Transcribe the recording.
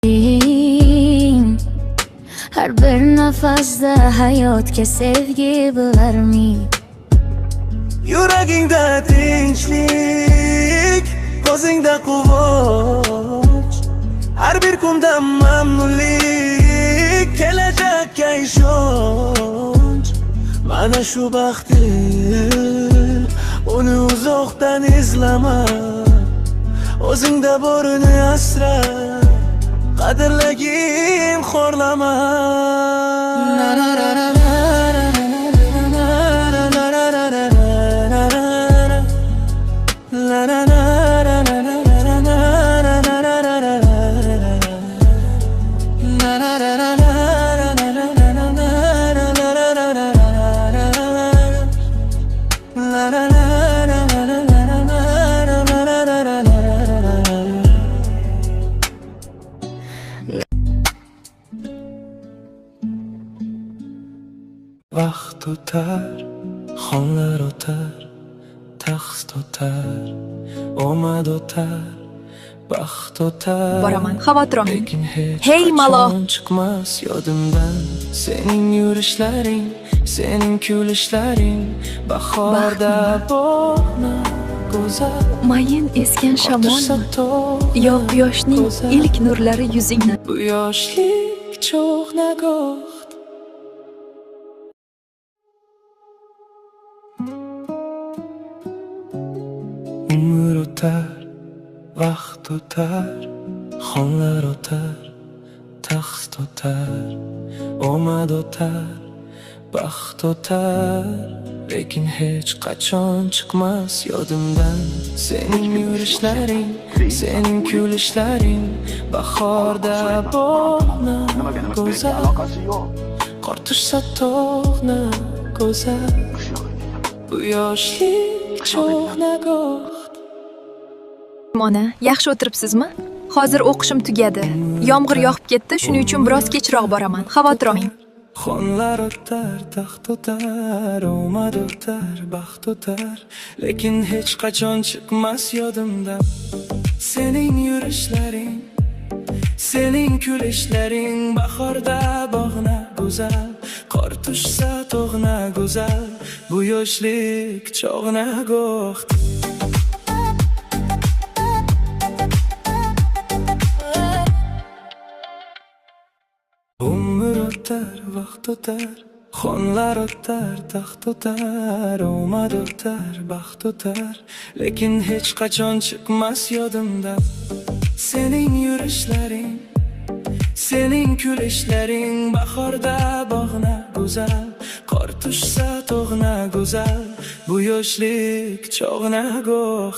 Har bir nafasda hayotga sevgi bilarmi? Yuragingda tinchlik, ko'zingda quvonch, har bir kunda mamnunlik, kelajakka ishonch. Mana shu baxtni uni uzoqdan izlama, o'zingda borini asra, qadrlagin, xo'rlama. Vaqt o'tar, xonlar o'tar, taxt o'tar, omad o'tar, baxt o'tar. Boraman, xavotir olmang. Lekin hech Hey malo. qachon chiqmas yodimdan sening yurishlaring, sening kulishlaring, bahorda bog'ni go'zal. Mayin esgan shamolmi yo quyoshning ilk nurlari yuzingni? Bu yoshlik cho'g' nagoh. Umr o'tar, vaqt o'tar, xonlar o'tar, taxt o'tar, omad o'tar, baxt o'tar. Lekin hech qachon chiqmas yodimdan sening yurishlaring, sening kulishlaring, bahorda bog'ni go'zal, qor tushsa tog'ni go'zal. Bu yoshlik cho'g' nagoh. Ona, yaxshi o'tiribsizmi? Hozir o'qishim tugadi. Yomg'ir yog'ib ketdi, shuning uchun biroz kechroq boraman. Xavotir olmang. Xonlar o'tar, taxt o'tar, omad o'tar, baxt o'tar. Lekin hech qachon chiqmas yodimdan sening yurishlaring, sening kulishlaring, bahorda bog'na go'zal, qor tushsa tog'na go'zal. Bu yoshlik cho'g' nagoh. Umr o'tar, vaqt o'tar, xonlar o'tar, taxt o'tar, omad o'tar, baxt o'tar. Lekin hech qachon chiqmas yodimdan sening yurishlaring, sening kulishlaring, bahorda bog'na go'zal, qor tushsa tog'na go'zal. Bu yoshlik cho'g' nagoh.